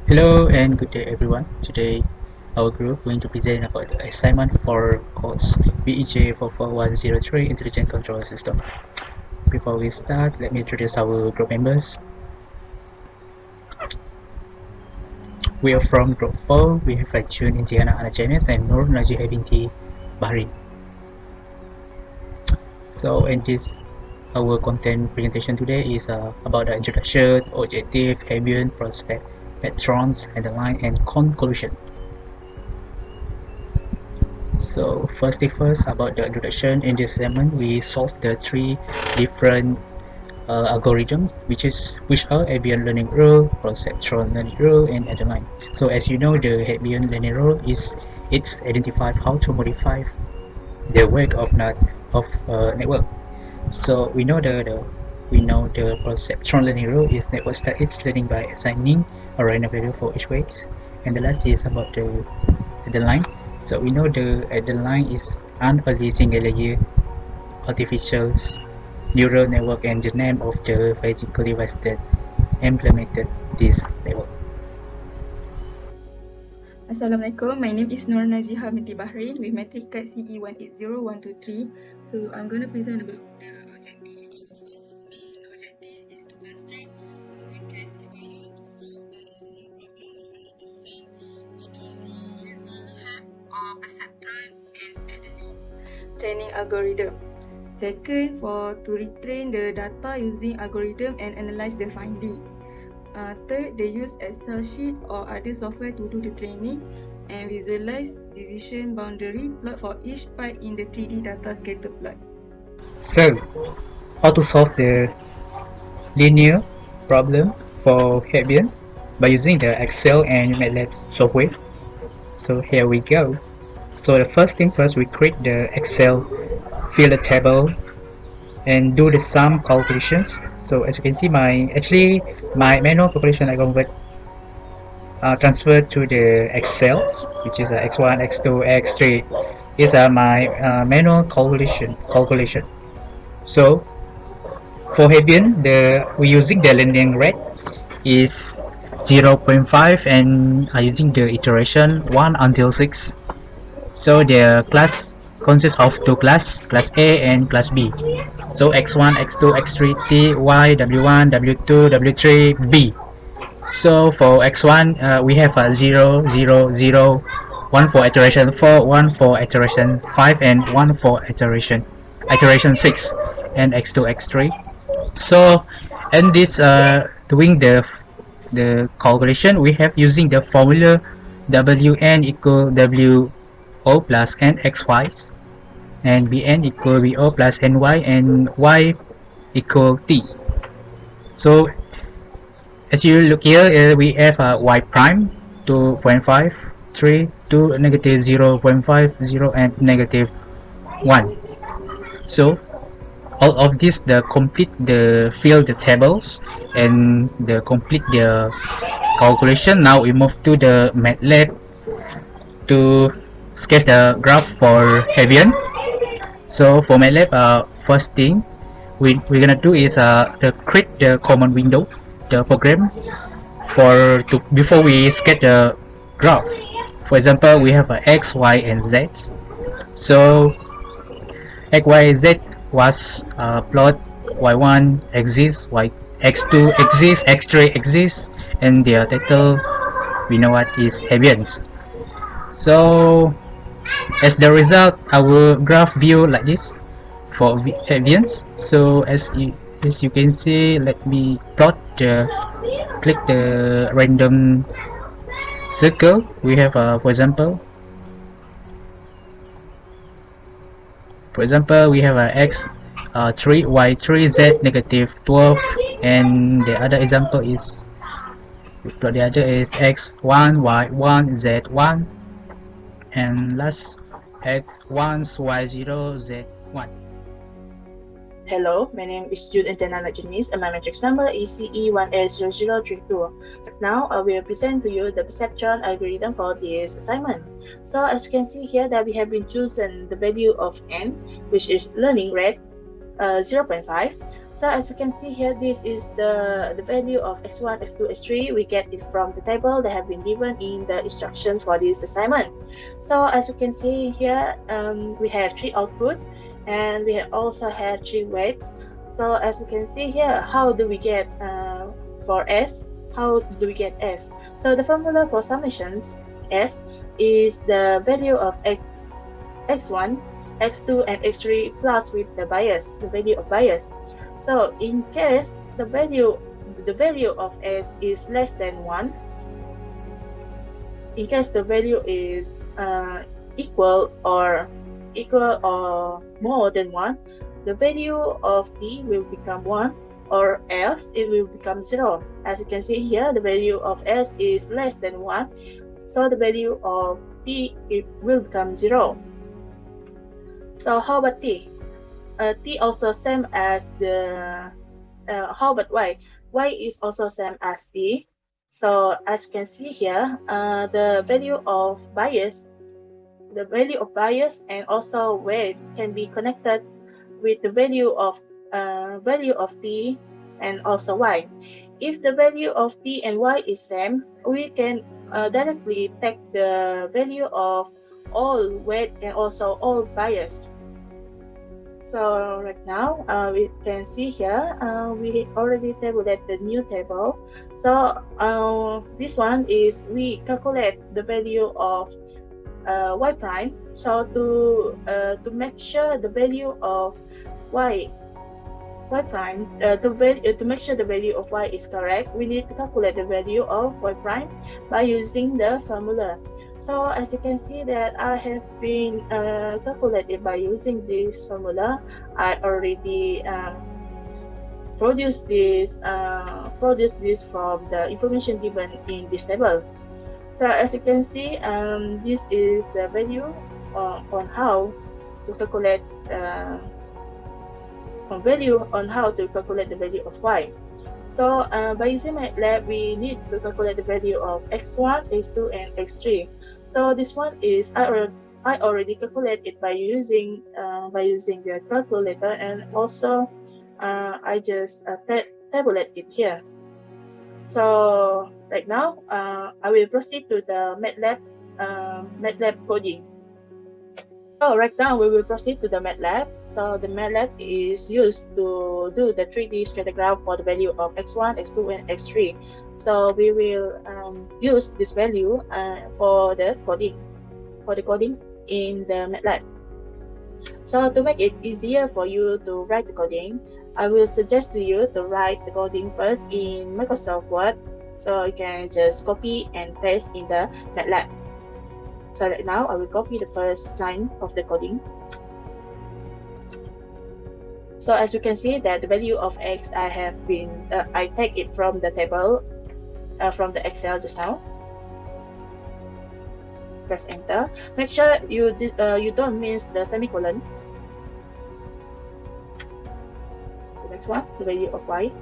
Hello and good day everyone. Today our group going to present about the assignment for course BEJ 44103 Intelligent Control System. Before we start, let me introduce our group members. We are from group 4. We have June, ENDTHYANA, JANIS and Nur, NAJIHA, BINTI, BAHRIN. So in this our content presentation today is about the introduction, objective, Hebbian, prospect, Perceptrons, Adaline and conclusion. So first thing first, about the introduction. In this segment we solve the three different algorithms which are Hebbian learning rule, Perceptron learning rule and Adaline. So as you know, the Hebbian learning rule it's identified how to modify the work of network. So we know the Perceptron learning rule is network it's learning by assigning a random value for each weights, and the last is about the Adaline. So we know the Adaline is an early single layer artificial neural network, and the name of the physical device that implemented this network. Assalamualaikum, my name is Nur NAJIHA binti Bahrin with metric card CE180123. So I'm going to present about the objective. First main objective is to construct a classifier to solve the learning problem of 100% accuracy using HEB or Perceptron and Adaline training algorithm. Second, to retrain the data using algorithm and analyze the finding. Third, they use Excel sheet or other software to do the training and visualize decision boundary plot for each part in the 3D data scatter plot. So, how to solve the linear problem for Hebbian by using the Excel and Matlab software. So here we go. So the first thing first, we create the Excel, fill the table and do the sum calculations. So as you can see, my manual calculation I convert transfer to the Excels, which is x1, x2, x3 is my manual calculation. So for Hebbian, we using the learning rate is 0.5 and using the iteration 1 until 6. So the class consists of two classes, class A and class B. So x1, x2, x3, t, y, w1, w2, w3, b. So for x1 we have 0, 0, 0, 1 for iteration 4, 1 for iteration 5 and 1 for iteration 6, and x2, x3. So in this doing the calculation, we have using the formula wn equal wo plus nxy and bn equal bo plus ny and y equal t. So as you look here, we have y prime 2.5, 3, 2, negative 0.5, 0 and negative 1. So all of this, the complete the fill the tables and the complete the calculation. Now we move to the Matlab to sketch the graph for Hebbian. So for Matlab, first thing we're gonna do is to create the command window, the program before we sketch the graph. For example, we have x, y and z. So x, y, z was plot y1 exists, x2 exists, x3 exists, and the title we know what is Hebbians. So as the result, our graph view like this for Hebbians. So as you can see, let me plot click the random circle. We have for example we have x 3, y3, z negative 12, and the other example is x1, y1, z1, and last x1, y0, z1. Hello, my name is June ENDTHYANA JANIS and my matrix number is CE1S0032. Now I will present to you the Perceptron algorithm for this assignment. So as you can see here that we have been chosen the value of n, which is learning rate 0.5. So as we can see here, this is the value of x1, x2, x3. We get it from the table that have been given in the instructions for this assignment. So as we can see here, we have 3 output and we also have 3 weights. So as we can see here, how do we get for S? How do we get S? So the formula for summations S is the value of x1, x2, and x3 plus with the bias, the value of bias. So in case the value of S is less than 1, in case the value is equal or more than 1, the value of T will become 1, or else it will become 0. As you can see here, the value of S is less than 1, so the value of T will become 0. So how about T? T also same as the how about Y? Y is also same as T. So as you can see here, the value of bias and also weight can be connected with the value of T and also Y. If the value of T and Y is same, we can directly take the value of all weight and also all bias. So right now, we can see here, we already tabulated the new table. So this one is we calculate the value of y prime. So to make sure the value of y prime, to make sure the value of y is correct, we need to calculate the value of y prime by using the formula. So as you can see that I have been calculated by using this formula. I already produced this from the information given in this table. So as you can see, this is the value on how to calculate the value of y. So by using Matlab, we need to calculate the value of x1, x2, and x3. So this one is I already calculated by using the calculator, and also I just tabulate it here. So right now, I will proceed to the Matlab coding. So right now we will proceed to the Matlab. So the Matlab is used to do the 3D stratigraph for the value of x1, x2, and x3. So we will use this value for the coding in the Matlab. So to make it easier for you to write the coding, I will suggest to you to write the coding first in Microsoft Word. So you can just copy and paste in the Matlab. So right now I will copy the first line of the coding. So as you can see that the value of x I take it from the table from the Excel just now. Press enter. Make sure you don't miss the semicolon. The next one, the value of y.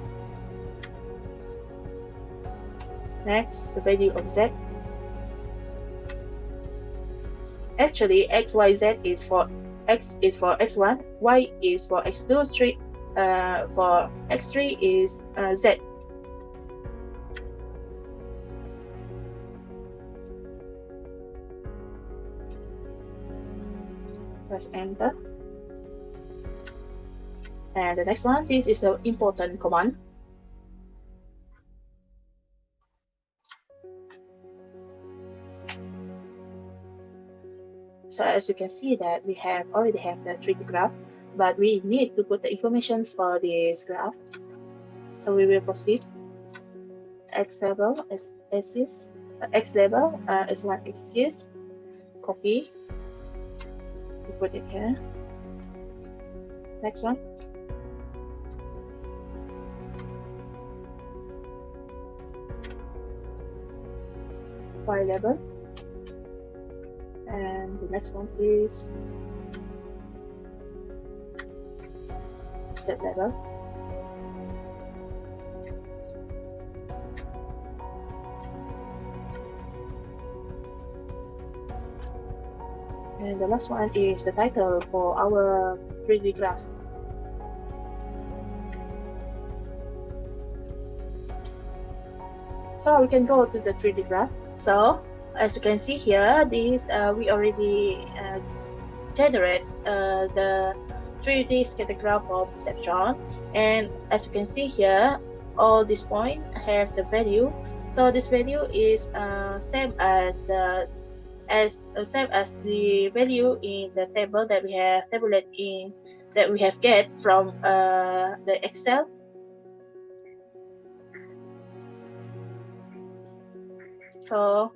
Next, the value of z. Actually, x, y, z is for x is for x1, y is for x2, for x3 is z. Press enter. And the next one, this is the important command. So as you can see that we already have the 3D graph, but we need to put the informations for this graph. So we will proceed. X level, axis, X level, S1 axis, copy. We put it here. Next one. Y level. And the next one is Z level. And the last one is the title for our 3D graph. So we can go to the 3D graph. So as you can see here, this we already generate the 3D scatter graph for perceptron, and as you can see here, all these points have the value. So this value is same as the value in the table that we have tabulated in, that we have get from the Excel. So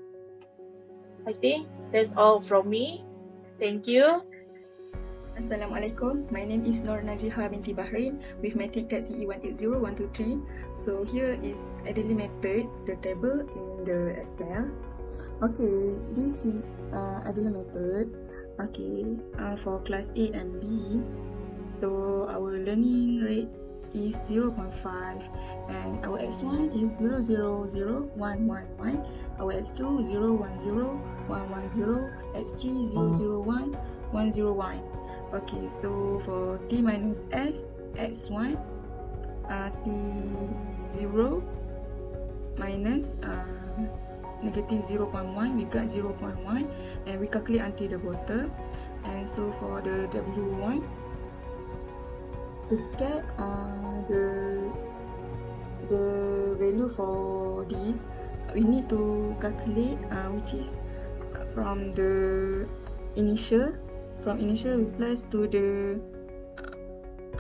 I think that's all from me. Thank you. Assalamualaikum. My name is NAJIHA binti BAHRIN with matric cat CE 180123. So here is Adaline method, the table in the Excel. Okay, this is Adaline method. Okay, for class A and B. So our learning rate is 0.5 and our S1 is 0000111, our S2 010110, S3 001101. Okay, so for T minus S, X1, T0 minus negative 0.1, we got 0.1 and we calculate until the bottom. And so for the W1, to get the value for this, we need to calculate which is from the initial. From initial we plus to the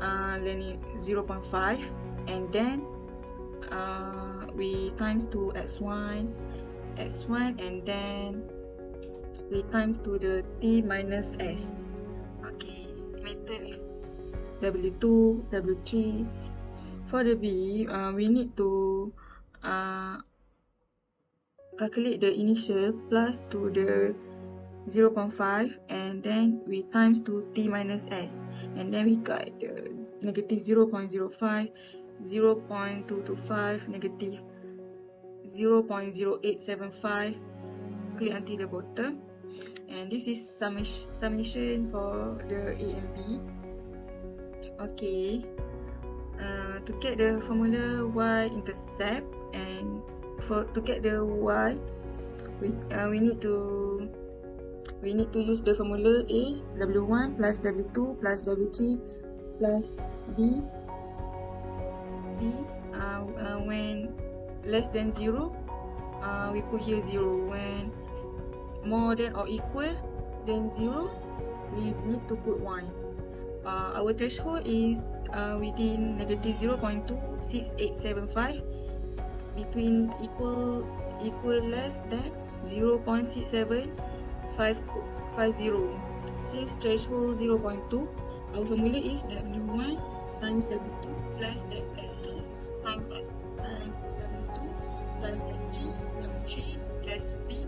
0.5 and then we times to x1 and then we times to the t minus s. Okay, method with W2, W3. For the B, we need to calculate the initial plus to the 0.5 and then we times to t minus s and then we got the negative 0.05, 0.225, negative 0.0875, click until the bottom. And this is summation for the A and B. Okay, to get the formula y-intercept, and to get the y, we need to use the formula A, W1 plus W2 plus W3 plus B. When less than 0, we put here 0. When more than or equal than 0, we need to put 1. Our threshold is within negative 0.26875, between equal less than 0.6750. Since threshold 0.2, our formula is W1 times W2 plus S2 times W2 plus S3, W3 plus B,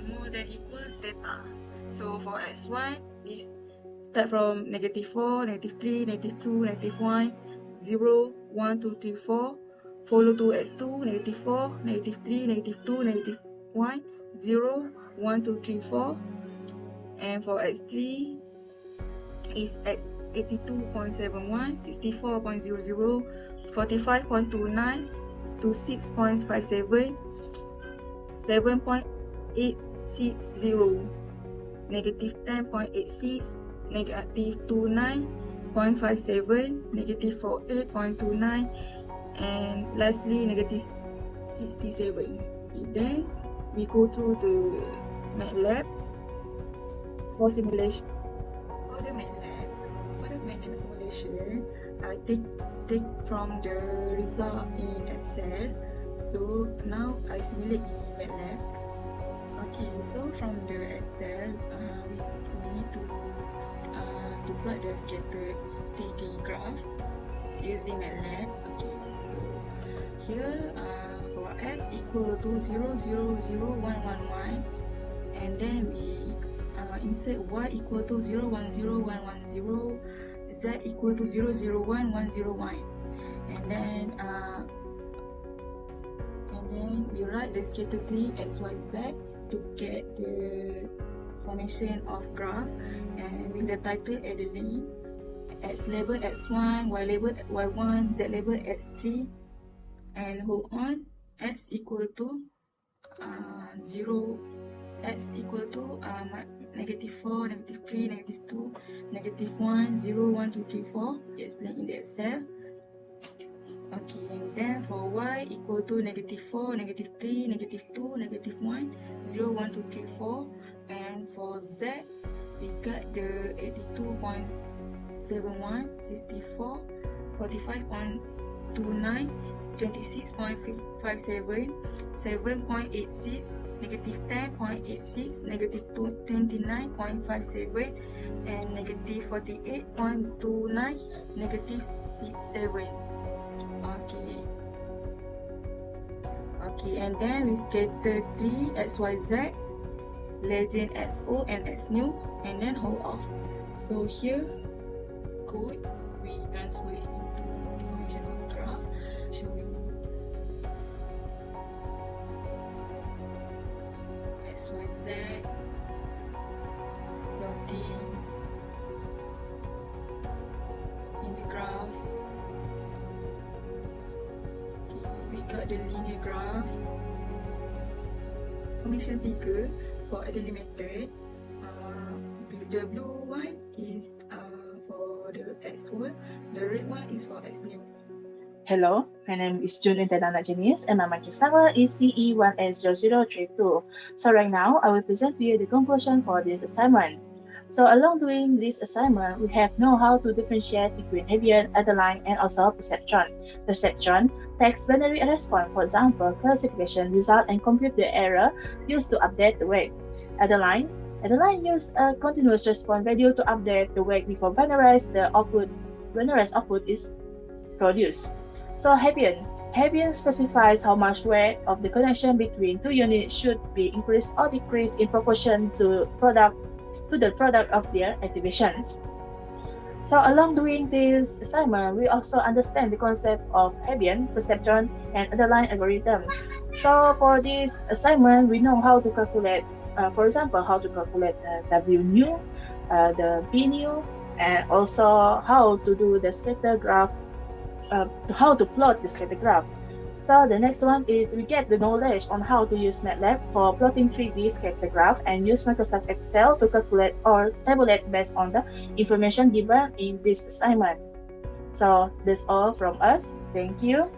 more than equal theta. So for S1, this start from negative 4, negative 3, negative 2, negative 1, 0, 1, 2, 3, 4, follow to S2, negative 4, negative 3, negative 2, negative 1, 0, 1, 2, 3, 4, and for X3 is at 82.71, 64.00, 45.29, 26.57, 7.860, negative 10.86, negative 29.57, negative 48.29, and lastly negative 67. Then we go to the Matlab for simulation. For the Matlab simulation, I take from the result in Excel. So now I simulate in Matlab. Okay, so from the Excel, we need to plot the scattered 3D graph using Matlab. Okay, so here for S equal to 0,0,0,111, and then we insert Y equal to 0,1,0,110, Z equal to 0,0,1,101, and then we write the scatter tree XYZ to get the formation of graph, and with the title Adaline, X label X1, Y label Y1, Z label X3, and hold on, x equal to 0, x equal to -4, -3, -2, -1, 0, 1, 2, 3, 4. Explain in the Excel. Okay, and then for y equal to -4, -3, -2, -1, 0, 1, 2, 3, 4. And for z, we got the 82.71, 64, 45.29, 26.57, 7.86, -10.86, -29.57, and -48.29, -67. Okay, and then we scatter 3 XYZ, legend XO and X new, and then hold off. So here, code, we transfer it into information of graph, showing XYZ, plotting in the graph. We got the linear graph formation figure for Adaline method. The blue one is for the XO, the red one is for X new. Hello, my name is NGADENGON JANIS and my matrix number is CE1S0032. So right now, I will present to you the conclusion for this assignment. So along doing this assignment, we have know how to differentiate between Hebbian, Adaline, and also Perceptron. Perceptron takes binary response, for example, classification, result, and compute the error used to update the weight. Adaline used a continuous response value to update the weight before binarized output is produced. So Hebbian specifies how much weight of the connection between two units should be increased or decreased in proportion to the product of their activations. So along doing this assignment, we also understand the concept of Hebbian, Perceptron, and Adaline algorithm. So for this assignment, we know how to calculate, for example, how to calculate W new, the B new, and also how to do the scatter graph, how to plot the scatter graph. So the next one is we get the knowledge on how to use Matlab for plotting 3D scatter graph and use Microsoft Excel to calculate or tabulate based on the information given in this assignment. So that's all from us. Thank you.